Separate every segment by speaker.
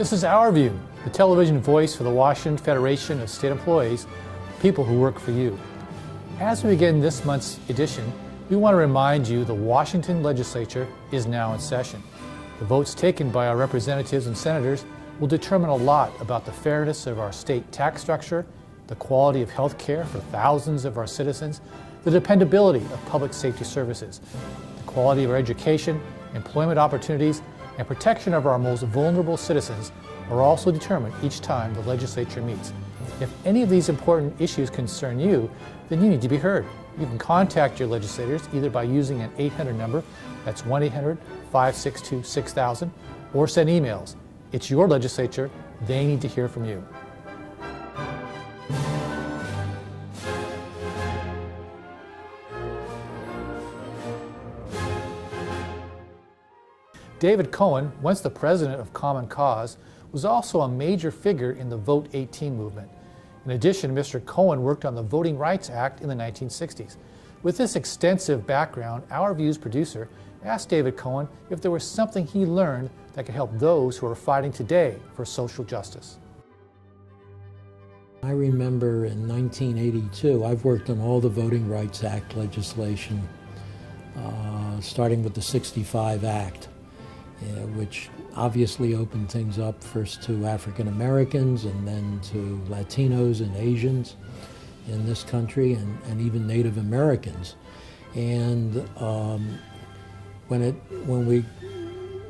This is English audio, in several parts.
Speaker 1: This is Our View, the television voice for the Washington Federation of State Employees, people who work for you. As we begin this month's edition, we want to remind you the Washington legislature is now in session. The votes taken by our representatives and senators will determine a lot about the fairness of our state tax structure, the quality of health care for thousands of our citizens, the dependability of public safety services, the quality of our education, employment opportunities, and protection of our most vulnerable citizens are also determined each time the legislature meets. If any of these important issues concern you, then you need to be heard. You can contact your legislators either by using an 800 number, that's 1-800-562-6000, or send emails. It's your legislature, they need to hear from you. David Cohen, once the president of Common Cause, was also a major figure in the Vote 18 movement. In addition, Mr. Cohen worked on the Voting Rights Act in the 1960s. With this extensive background, Our View's producer asked David Cohen if there was something he learned that could help those who are fighting today for social justice.
Speaker 2: I remember in 1982, I've worked on all the Voting Rights Act legislation, starting with the 65 Act. Which obviously opened things up first to African Americans and then to Latinos and Asians in this country and even Native Americans. And when we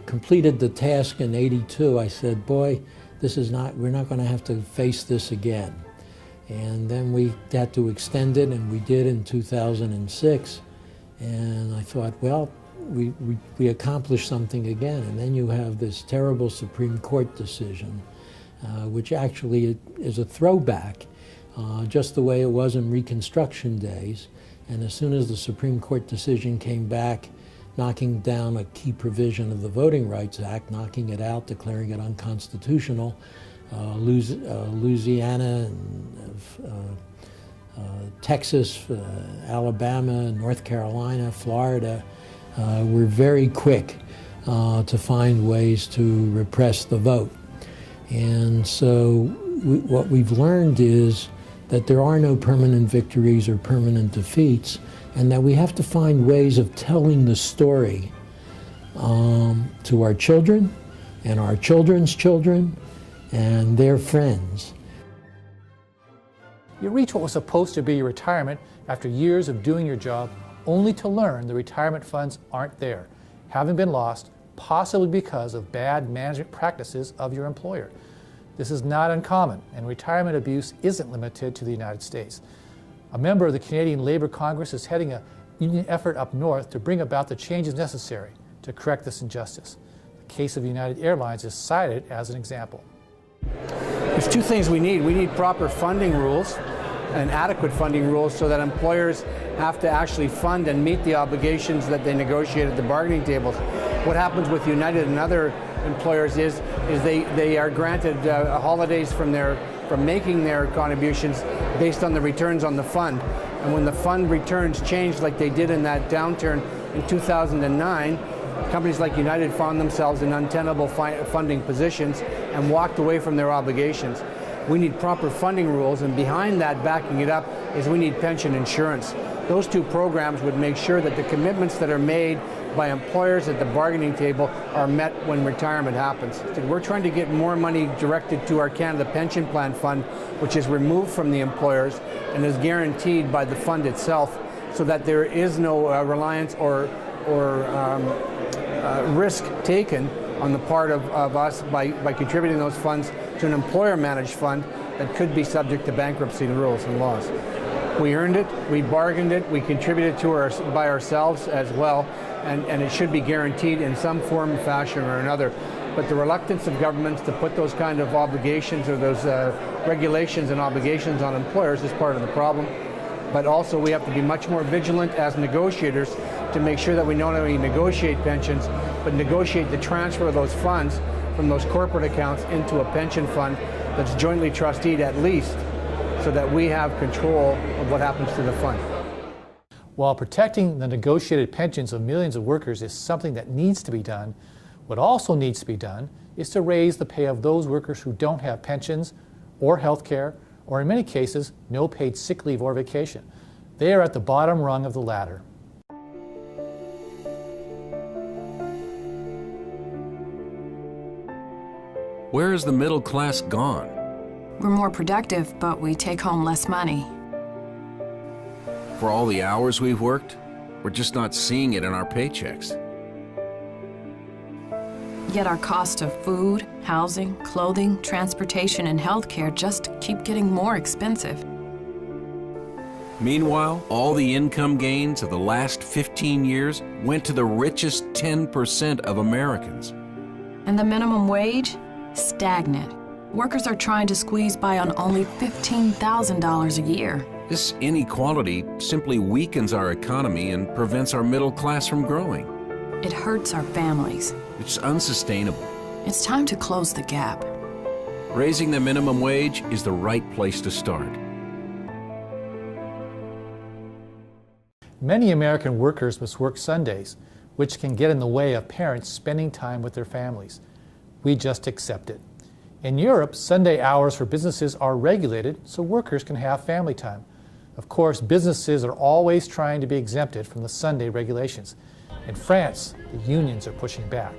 Speaker 2: completed the task in '82, I said, boy, we're not going to have to face this again. And then we had to extend it, and we did in 2006. And I thought, well, we accomplished something again. And then you have this terrible Supreme Court decision, which actually is a throwback, just the way it was in Reconstruction days. And as soon as the Supreme Court decision came back, knocking down a key provision of the Voting Rights Act, knocking it out, declaring it unconstitutional, Louisiana and Texas, Alabama, North Carolina, Florida, were very quick to find ways to repress the vote. And so what we've learned is that there are no permanent victories or permanent defeats, and that we have to find ways of telling the story to our children and our children's children and their friends.
Speaker 1: You reach what was supposed to be your retirement after years of doing your job, only to learn the retirement funds aren't there, having been lost, possibly because of bad management practices of your employer. This is not uncommon, and retirement abuse isn't limited to the United States. A member of the Canadian Labour Congress is heading a union effort up north to bring about the changes necessary to correct this injustice. The case of United Airlines is cited as an example.
Speaker 3: There's two things we need. We need proper funding rules and adequate funding rules so that employers have to actually fund and meet the obligations that they negotiate at the bargaining tables. What happens with United and other employers is they are granted holidays from making their contributions based on the returns on the fund. And when the fund returns change like they did in that downturn in 2009, companies like United found themselves in untenable funding positions and walked away from their obligations. We need proper funding rules, and behind that, backing it up, is we need pension insurance. Those two programs would make sure that the commitments that are made by employers at the bargaining table are met when retirement happens. We're trying to get more money directed to our Canada Pension Plan Fund, which is removed from the employers and is guaranteed by the fund itself, so that there is no reliance or risk taken on the part of us by contributing those funds to an employer-managed fund that could be subject to bankruptcy rules and laws. We earned it, we bargained it, we contributed to by ourselves as well, and it should be guaranteed in some form, fashion, or another. But the reluctance of governments to put those kind of obligations or those regulations and obligations on employers is part of the problem. But also we have to be much more vigilant as negotiators to make sure that we not only negotiate pensions, but negotiate the transfer of those funds from those corporate accounts into a pension fund that's jointly trusteed at least, so that we have control of what happens to the fund.
Speaker 1: While protecting the negotiated pensions of millions of workers is something that needs to be done, what also needs to be done is to raise the pay of those workers who don't have pensions or health care, or in many cases, no paid sick leave or vacation. They are at the bottom rung of the ladder.
Speaker 4: Where has the middle class gone?
Speaker 5: We're more productive, but we take home less money.
Speaker 4: For all the hours we've worked, we're just not seeing it in our paychecks.
Speaker 5: Yet our cost of food, housing, clothing, transportation, and healthcare just keep getting more expensive.
Speaker 4: Meanwhile, all the income gains of the last 15 years went to the richest 10% of Americans.
Speaker 5: And the minimum wage? Stagnant. Workers are trying to squeeze by on only $15,000 a year.
Speaker 4: This inequality simply weakens our economy and prevents our middle class from growing.
Speaker 5: It hurts our families.
Speaker 4: It's unsustainable.
Speaker 5: It's time to close the gap.
Speaker 4: Raising the minimum wage is the right place to start.
Speaker 1: Many American workers must work Sundays, which can get in the way of parents spending time with their families. We just accept it. In Europe, Sunday hours for businesses are regulated so workers can have family time. Of course, businesses are always trying to be exempted from the Sunday regulations. In France, the unions are pushing back.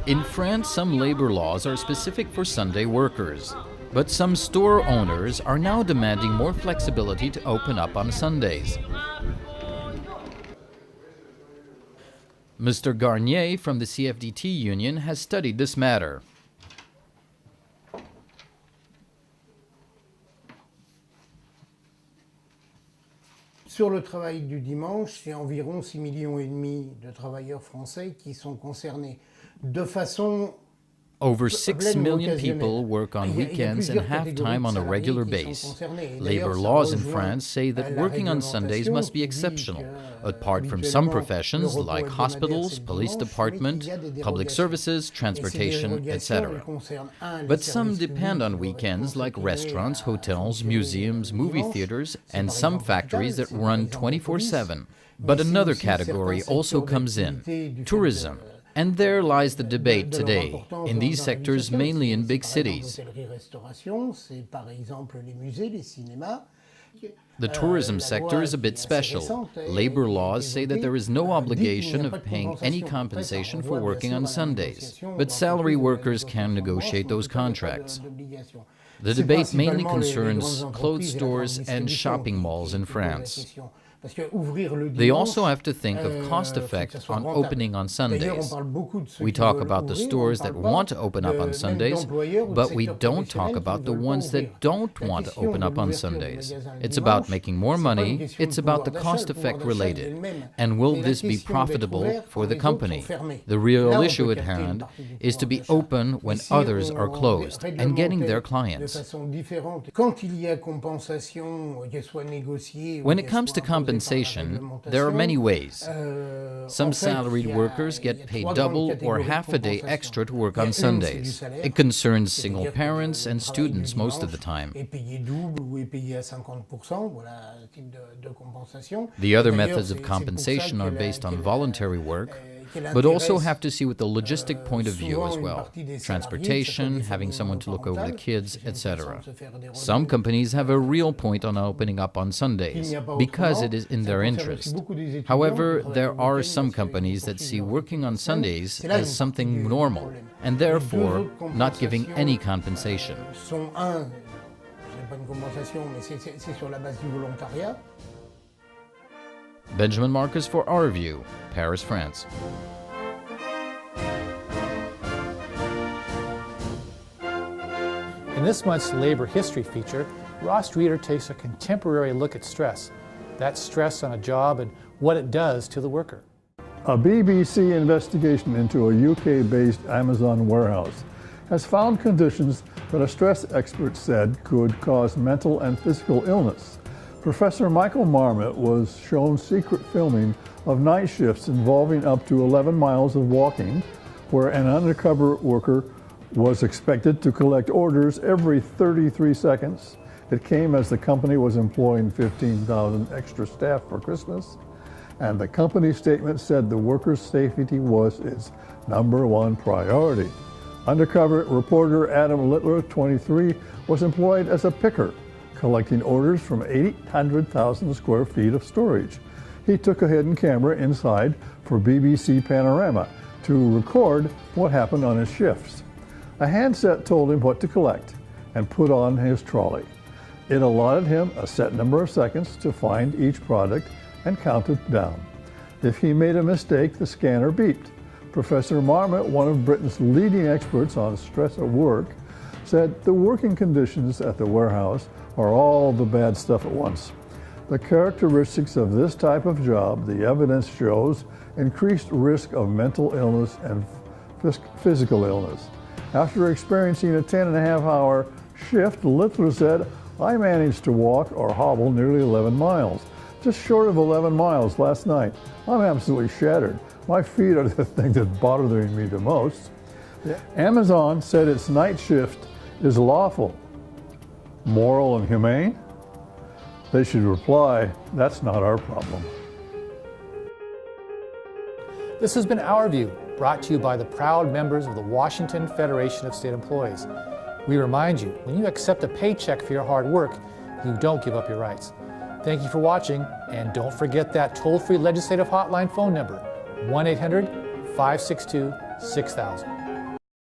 Speaker 6: In France, some labor laws are specific for Sunday workers, but some store owners are now demanding more flexibility to open up on Sundays. Mr. Garnier from the CFDT union has studied this matter.
Speaker 7: Sur le travail du dimanche, c'est environ 6,5 millions de travailleurs français qui sont concernés de façon
Speaker 6: Over 6 million people work on weekends and half-time on a regular basis. Labor laws in France say that working on Sundays must be exceptional, apart from some professions like hospitals, police department, public services, transportation, etc. But some depend on weekends like restaurants, hotels, museums, movie theaters, and some factories that run 24/7. But another category also comes in: tourism. And there lies the debate today, in these sectors mainly in big cities. The tourism sector is a bit special. Labor laws say that there is no obligation of paying any compensation for working on Sundays, but salary workers can negotiate those contracts. The debate mainly concerns clothes stores and shopping malls in France. They also have to think of cost effect on opening on Sundays. We talk about the stores that want to open up on Sundays, but we don't talk about the ones that don't want to open up on Sundays. It's about making more money, it's about the cost effect related. And will this be profitable for the company? The real issue at hand is to be open when others are closed and getting their clients. When it comes to compensation, there are many ways. Some salaried workers get paid double or half a day extra to work on Sundays. It concerns single parents and students most of the time. The other methods of compensation are based on voluntary work, but also have to see with the logistic point of view as well. Transportation, having someone to look over the kids, etc. Some companies have a real point on opening up on Sundays, because it is in their interest. However, there are some companies that see working on Sundays as something normal, and therefore not giving any compensation. Benjamin Marcus for Our View, Paris, France.
Speaker 1: In this month's Labor History feature, Ross Rieder takes a contemporary look at stress. That's stress on a job and what it does to the worker.
Speaker 8: A BBC investigation into a UK-based Amazon warehouse has found conditions that a stress expert said could cause mental and physical illness. Professor Michael Marmot was shown secret filming of night shifts involving up to 11 miles of walking, where an undercover worker was expected to collect orders every 33 seconds. It came as the company was employing 15,000 extra staff for Christmas, and the company statement said the workers' safety was its #1 priority. Undercover reporter Adam Littler, 23, was employed as a picker, collecting orders from 800,000 square feet of storage. He took a hidden camera inside for BBC Panorama to record what happened on his shifts. A handset told him what to collect and put on his trolley. It allotted him a set number of seconds to find each product and count it down. If he made a mistake, the scanner beeped. Professor Marmot, one of Britain's leading experts on stress at work, said the working conditions at the warehouse are all the bad stuff at once. The characteristics of this type of job, the evidence shows, increased risk of mental illness and physical illness. After experiencing a 10.5-hour shift, Littler said, I managed to walk or hobble nearly 11 miles, just short of 11 miles last night. I'm absolutely shattered. My feet are the thing that's bothering me the most. Amazon said its night shift is lawful, moral and humane. They should reply, that's not our problem.
Speaker 1: This has been Our View, brought to you by the proud members of the Washington Federation of State Employees. We remind you, when you accept a paycheck for your hard work, you don't give up your rights. Thank you for watching, and don't forget that toll-free legislative hotline phone number, 1-800-562-6000.